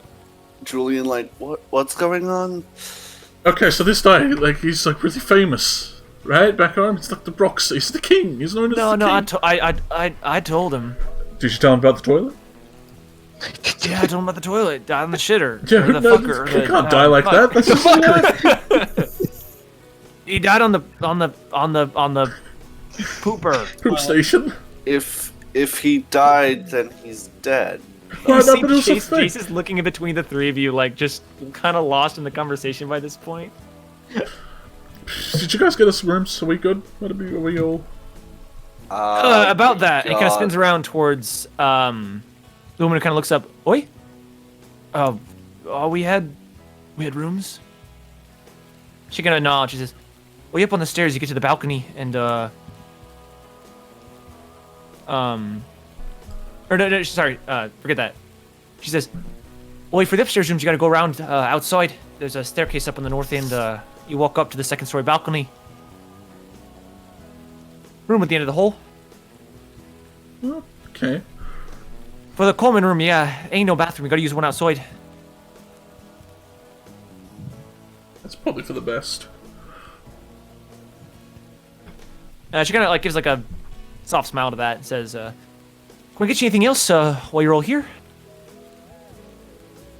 Julian, like what's going on? okay, so this guy, like, he's like really famous, right? Back home, it's like the Brox. He's the king. He's known as No, the king. I told him. Did you tell him about the toilet? Yeah, I told him about the toilet. Died on the shitter. Yeah, Or the no, fucker. he can't die like that. That's just life. He died on the pooper. Poop station. If he died, then he's dead. Why You not? see But it was a Chase, thing. Chase is looking in between the three of you, like, just kind of lost in the conversation by this point. Did you guys get us rooms? Are we good? Are we all? About that, he kind of God. spins around towards the woman who kind of looks up. Oi? We had rooms? She kind of nods. She says, well, you up on the stairs, you get to the balcony, and, Or no, sorry, forget that. She says, well, for the upstairs rooms, you gotta go around outside. There's a staircase up on the north end. You walk up to the second story balcony. Room at the end of the hall. Okay. For the common room, yeah, ain't no bathroom. You gotta use one outside. That's probably for the best. She kind of like gives like a soft smile to that and says, "Can we get you anything else while you're all here?"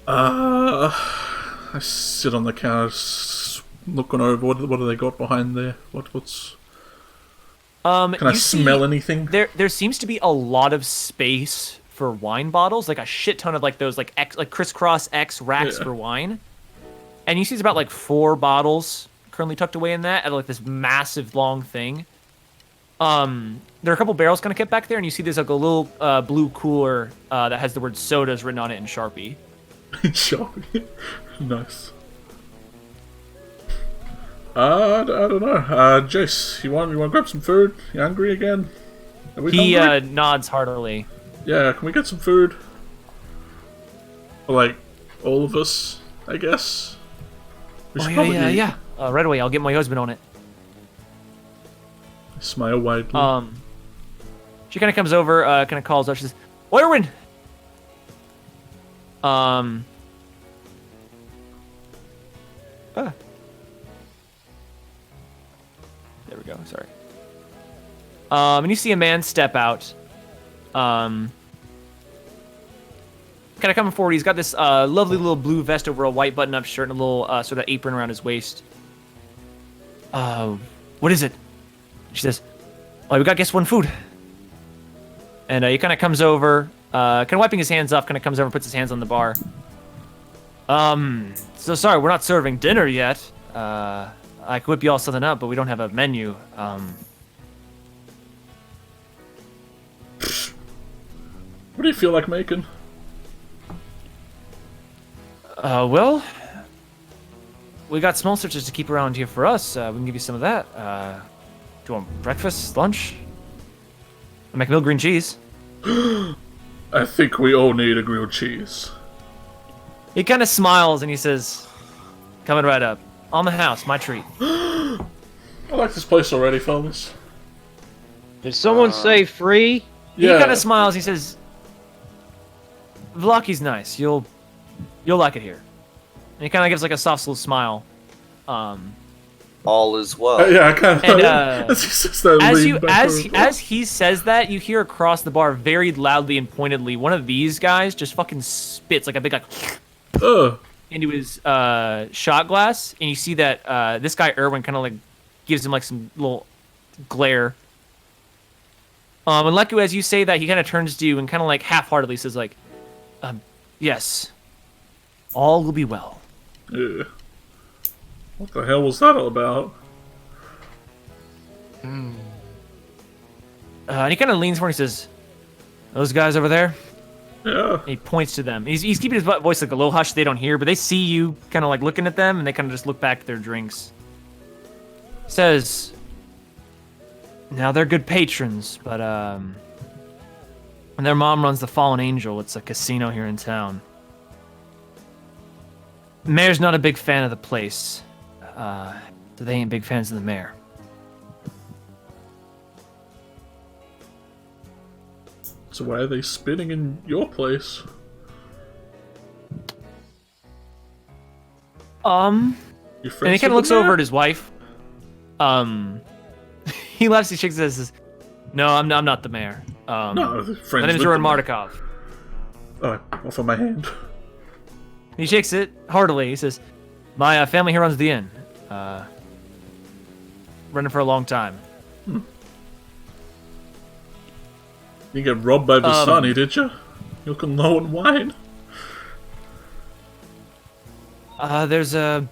I sit on the couch, looking over. What do they got behind there? What's? Can I smell anything? There seems to be a lot of space for wine bottles, like a shit ton of like those like crisscross X racks for wine. And you see it's about like 4 bottles currently tucked away in that, at like this massive long thing. There are a couple barrels kind of kept back there, and you see there's like a little blue cooler that has the word sodas written on it in Sharpie. Sharpie, nice. I don't know. Jace, you want to grab some food? You hungry again? Are we hungry? Nods heartily. Yeah, can we get some food? For, like, all of us, I guess. We should probably eat. Yeah. Right away, I'll get my husband on it. I smile widely. She kind of comes over, kind of calls up. She says, "Oirwin!" There we go, sorry. And you see a man step out. Kind of coming forward. He's got this lovely little blue vest over a white button-up shirt and a little sort of apron around his waist. What is it? She says, "Oh, we got guess one food." And he kind of comes over, kind of wiping his hands off, kind of comes over and puts his hands on the bar. So sorry, we're not serving dinner yet. I could whip you all something up, but we don't have a menu. What do you feel like making? Well, we got small searches to keep around here for us. We can give you some of that. Do you want breakfast, lunch? I make milk green cheese. I think we all need a grilled cheese. He kind of smiles and he says, "Coming right up. On the house, my treat." I like this place already, fellas. Did someone say free? Yeah. He kind of smiles. He says, "Vlaki's nice. You'll like it here." And he kind of gives like a soft little smile. All is well. Yeah, I kind of. And, as he says that, you hear across the bar very loudly and pointedly, one of these guys just fucking spits like a big like into his shot glass, and you see that this guy Erwin kind of like gives him like some little glare. And Leku, as you say that, he kind of turns to you and kind of like half-heartedly says like, "Yes, all will be well." Yeah. What the hell was that all about? And he kind of leans forward and he says, "Those guys over there?" Yeah. And he points to them. He's keeping his voice like a little hush. They don't hear, but they see you kind of like looking at them, and they kind of just look back at their drinks. Says, "Now they're good patrons, but and their mom runs the Fallen Angel. It's a casino here in town. The mayor's not a big fan of the place. So they ain't big fans of the mayor." So why are they spitting in your place? And he kind of looks over at his wife. He laughs. He shakes his head and says, "No, I'm not the mayor. No, My name is Rowan Mardukov." Oh, offer my hand. He shakes it heartily. He says, "My family here runs the inn. Running for a long time." You get robbed by Vistani, did you? You looking low on wine? There's a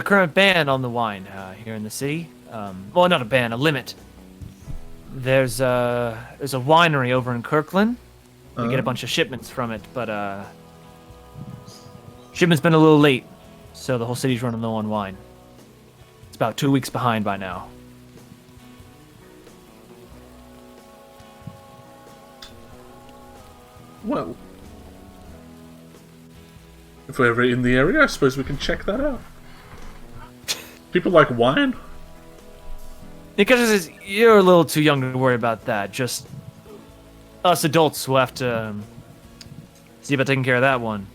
current ban on the wine here in the city. Well, not a ban, a limit. There's a winery over in Kirkland. We get a bunch of shipments from it, but shipment's been a little late, so the whole city's running low on wine. It's about 2 weeks behind by now. Well, if we're ever in the area, I suppose we can check that out. People like wine? Because says, you're a little too young to worry about that. Just us adults will have to see about taking care of that one.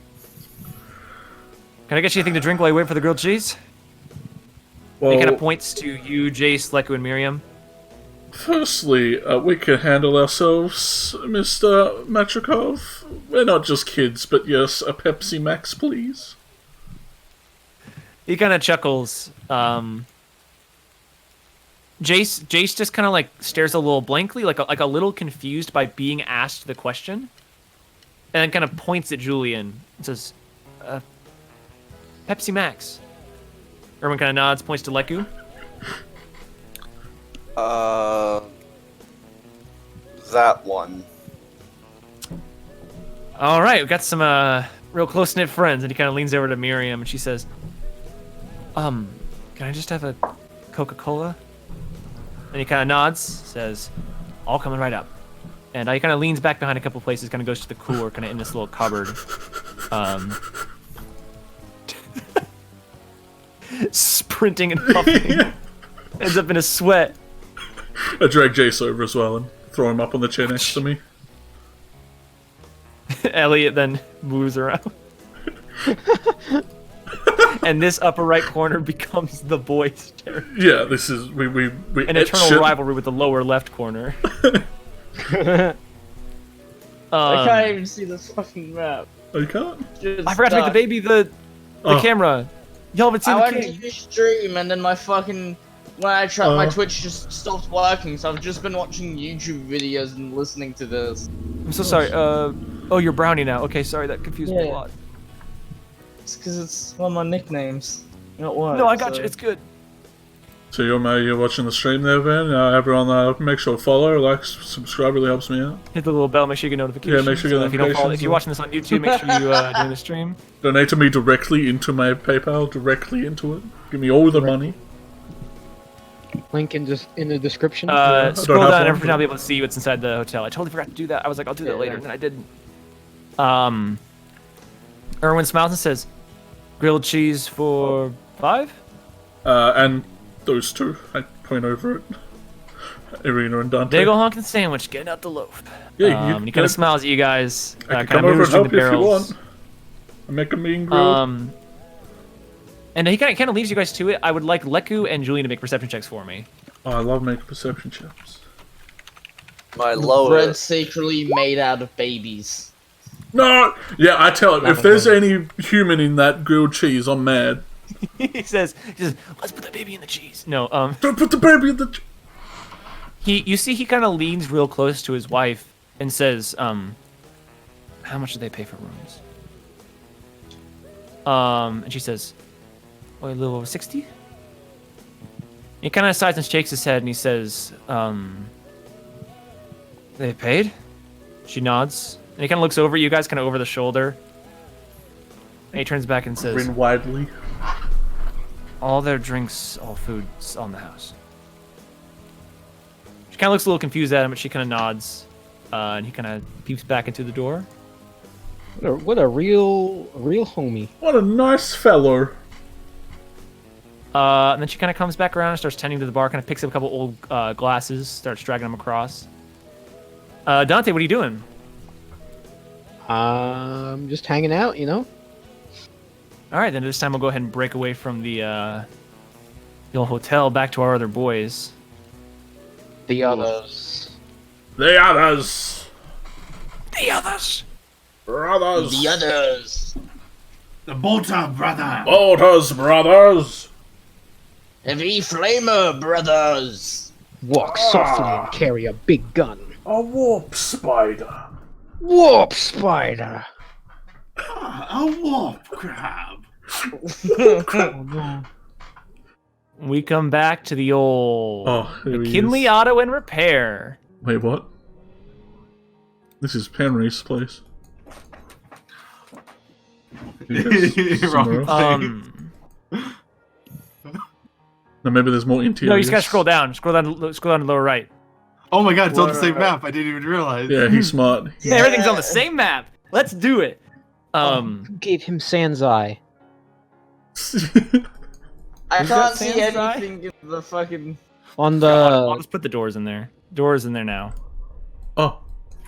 Can I get you anything to drink while you wait for the grilled cheese? Well, He kind of points to you, Jace, Leku, and Miriam. firstly, we can handle ourselves, Mr. Matrikov. We're not just kids, but yes, a Pepsi Max, please. He kind of chuckles. Jace just kind of like stares a little blankly, like a little confused by being asked the question, and then kind of points at Julian and says, "Pepsi Max." Erwin kind of nods, points to Leku. That one. All right, we've got some real close knit friends, and he kind of leans over to Miriam, and she says, "Can I just have a Coca-Cola?" And he kind of nods, says, "All coming right up." And he kind of leans back behind a couple places, kind of goes to the cooler, kind of in this little cupboard. Sprinting and puffing. Ends up in a sweat. I drag Jace over as well and throw him up on the chair next to me. Elliot then moves around. And this upper right corner becomes the boys' territory. Yeah, this is we An eternal rivalry with the lower left corner. I can't even see this fucking map. Oh, you can't? I forgot to make the baby the camera. Y'all haven't seen I the went kid. to stream and then my fucking my Twitch just stopped working, so I've just been watching YouTube videos and listening to this. I'm so sorry. Oh, you're Brownie now. Okay, sorry, that confused me a lot. It's because it's one of my nicknames. Not one. No, I got you. It's good. So you're watching the stream there, Van. Everyone, make sure to follow, like, subscribe. Really helps me out. Hit the little bell. Make sure you get notifications. Yeah, make sure you get notifications. If you're watching this on YouTube, make sure you join the stream. Donate to me directly into my PayPal, directly into it. Give me all the money. Link in the description. Scroll down and I'll be able to see what's inside the hotel. I totally forgot to do that. I was like, I'll do that later, and then I didn't. Erwin smiles and says, "Grilled cheese for 5?" And those two. I point over at Irina and Dante. There you go, honking sandwich, getting out the loaf. Yeah, he kind of smiles at you guys. I can come over and help you if you want. I make a mean grill. And he kind of leaves you guys to it. I would like Leku and Julian to make perception checks for me. Oh, I love making perception checks. My lower. Bread secretly made out of babies. No! Yeah, I tell him, if there's any human in that grilled cheese, I'm mad. he says, let's put the baby in the cheese. No, Don't put the baby in the You see he kind of leans real close to his wife and says, how much do they pay for rooms? And she says, a little over 60? He kind of sighs and shakes his head and he says, they paid? She nods. And he kind of looks over at you guys, kind of over the shoulder. And he turns back and says, grin widely. all their drinks, all food's on the house. She kind of looks a little confused at him, but she kind of nods. And he kind of peeps back into the door. What a real homie. What a nice fellow. And then she kind of comes back around and starts tending to the bar, kind of picks up a couple old glasses, starts dragging them across. Dante, what are you doing? Just hanging out, you know? All right, then this time we'll go ahead and break away from the old hotel back to our other boys. The others. The others. The others. Brothers. The others. The Bolter brother. Bolters, brothers. Heavy Flamer brothers. Walk softly and carry a big gun. A warp spider. Warp spider. A warp crab. We come back to the old McKinley Auto and Repair. Wait, what? This is Penry's place. No, maybe there's more interior. No, you just gotta scroll down. Scroll down to the lower right. Oh my god, it's on the same What? map. I didn't even realize. Yeah, he's smart. Yeah, everything's on the same map. Let's do it. Who gave him Sans Eye? I Who's got can't see Sans eye? anything in the fucking. On I'll the just put the doors in there. Doors in there now. Oh,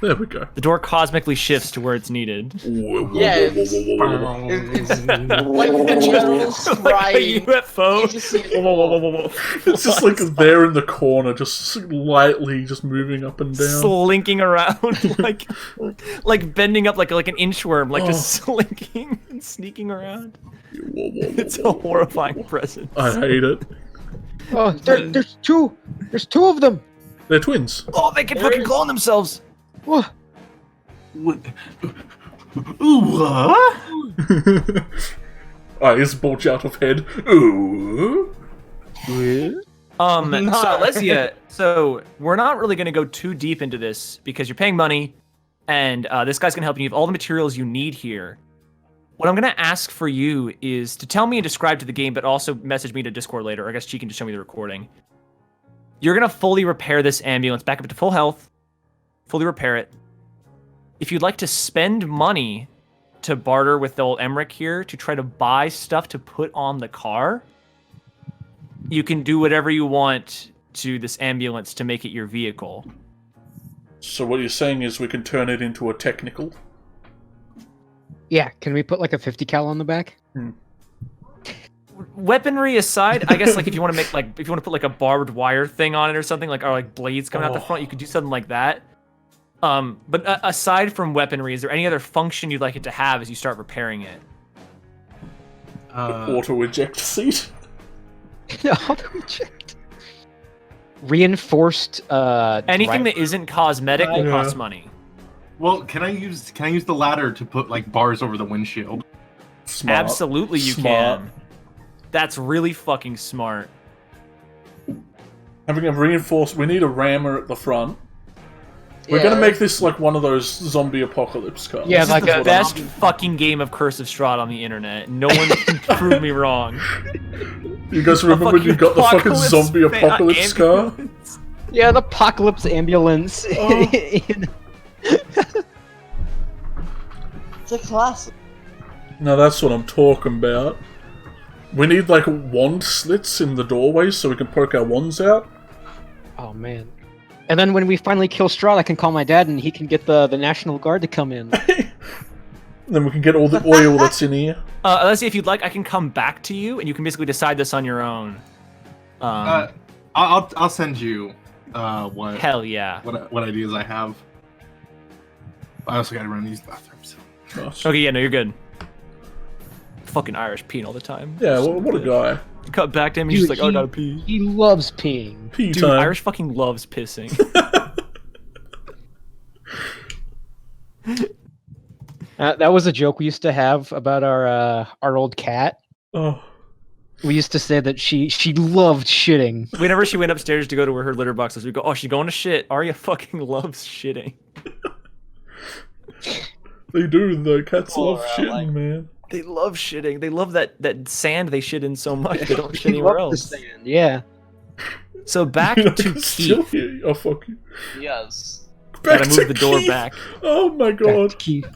there we go. The door cosmically shifts to where it's needed. Yeah, it's like the general Like a scrying. UFO. You just see Whoa, whoa, whoa, whoa, whoa. It's just like there in the corner, just lightly, just moving up and down. Slinking around, like bending up like an inchworm, like just slinking and sneaking around. It's a horrifying presence. I hate it. there's two. There's two of them. They're twins. Oh, they can fucking clone themselves. What? What? Ooh, what? Eyes bulge out of head. Ooh. So Alesia, so we're not really going to go too deep into this because you're paying money, and this guy's going to help you. You have all the materials you need here. What I'm going to ask for you is to tell me and describe to the game, but also message me to Discord later. Or I guess she can just show me the recording. You're going to fully repair this ambulance, back up to full health, fully repair it. If you'd like to spend money to barter with the old Emmerich here to try to buy stuff to put on the car, you can do whatever you want to this ambulance to make it your vehicle. So what you're saying is we can turn it into a technical? Yeah, can we put like a 50 cal on the back? Weaponry aside, I guess like if you want to make if you want to put like a barbed wire thing on it or something, like or like blades coming out the front, you could do something like that. But aside from weaponry, is there any other function you'd like it to have as you start repairing it? Auto eject seat? Reinforced Anything drive- that isn't cosmetic will cost money. Well, can I use the ladder to put like bars over the windshield? Smart. Absolutely, you Smart. can. That's really fucking smart. Having a reinforced... We need a rammer at the front. We're Yeah. gonna make this like one of those zombie apocalypse cars. Yeah, This like is the a- best fucking game of Curse of Strahd on the internet. No one can prove me wrong. You guys remember when you got the fucking zombie apocalypse car? ambulance. Yeah, the apocalypse ambulance. Oh. It's a classic. No, that's what I'm talking about. We need like wand slits in the doorways so we can poke our wands out. Oh man. And then when we finally kill Strahd, I can call my dad and he can get the National Guard to come in. Then we can get all the oil that's in here. Let's see, if you'd like, I can come back to you, and you can basically decide this on your own. I'll send you what Hell yeah. what ideas I have. I also gotta run these bathrooms. Gosh. Okay, yeah, no, you're good. Fucking Irish peeing all the time. Yeah, what a guy. Cut back to him, he's Dude, just like, oh, I gotta pee. He loves peeing. Pee Dude, time. Irish fucking loves pissing. That was a joke we used to have about our old cat. Oh. We used to say that she loved shitting. Whenever she went upstairs to go to where her litter box was, we go, oh, she's going to shit. Arya fucking loves shitting. They do, though. Cats Oh, love I shitting, like- man. They love shitting. They love that sand they shit in so much. They don't shit He anywhere loved the else. sand, yeah. So back You know, I to can still Keith. hear you. Oh, fuck you. Yes. Back Gotta to move the door Keith. back. Oh my Back to god. Keith.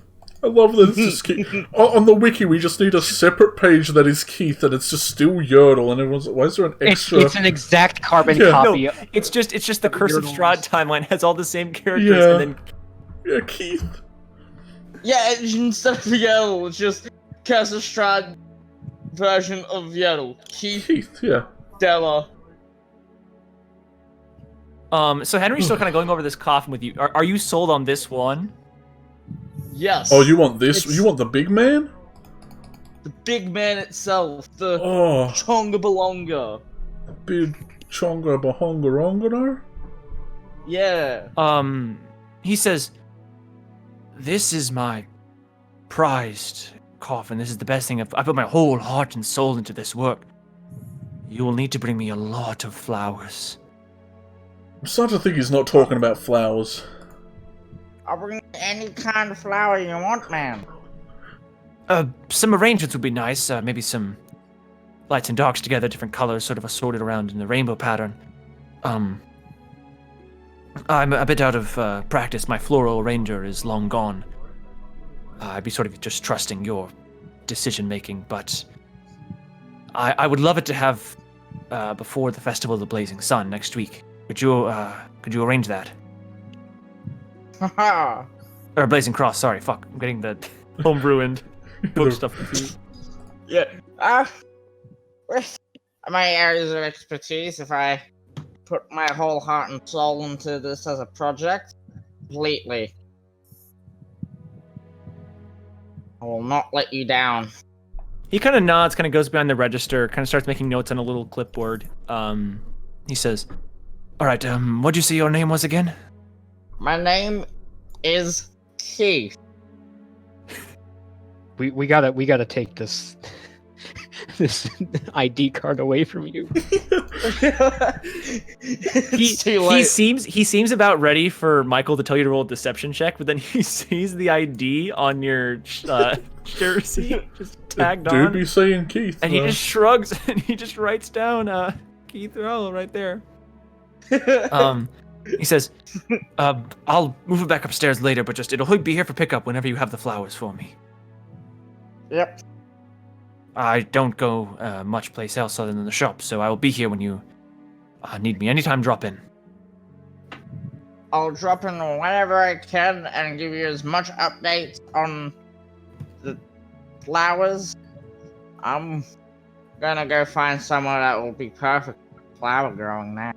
I love that it's just Keith. On the wiki, we just need a separate page that is Keith, and it's just still Yodel, and everyone's like, why is there an extra... It's an exact carbon Yeah. copy. No, it's just the Curse of Strahd timeline has all the same characters, Yeah. and then Yeah, Keith. Yeah, instead of Yellow, it's just Curse of Strahd version of Yellow. Keith, Keith, yeah. Della. So Henry's still kind of going over this coffin with you. Are you sold on this one? Yes. Oh, you want this? It's- You want the big man? The big man itself, the Oh, Chonga Balonga. big chonga bahonga ronga. Yeah. He says, "This is my prized coffin. This is the best thing. I put my whole heart and soul into this work. You will need to bring me a lot of flowers." I'm starting to think he's not talking about flowers. I'll bring any kind of flower you want, man. Some arrangements would be nice. Maybe some lights and darks together, different colors, sort of assorted around in the rainbow pattern. I'm a bit out of practice. My floral arranger is long gone. I'd be sort of just trusting your decision making, but I would love it to have before the Festival of the Blazing Sun next week. Could you arrange that? Haha. Or Blazing Cross, sorry, fuck. I'm getting the homebrew and book stuff confused. Yeah. With my areas of expertise, if I put my whole heart and soul into this as a project, completely, I will not let you down. He kind of nods, kind of goes behind the register, kind of starts making notes on a little clipboard. He says, "All right, what'd you say your name was again?" My name is Keith. We gotta take this this ID card away from you. He seems about ready for Michael to tell you to roll a deception check, but then he sees the ID on your jersey just tagged Do on, be saying Keith. and he just shrugs and he just writes down Keith Rowell right there. He says, "I'll move it back upstairs later, but it'll be here for pickup whenever you have the flowers for me." Yep. I don't go much place else other than the shop, so I will be here when you need me. Anytime, drop in. I'll drop in whenever I can and give you as much updates on the flowers. I'm gonna go find somewhere that will be perfect for flower growing now.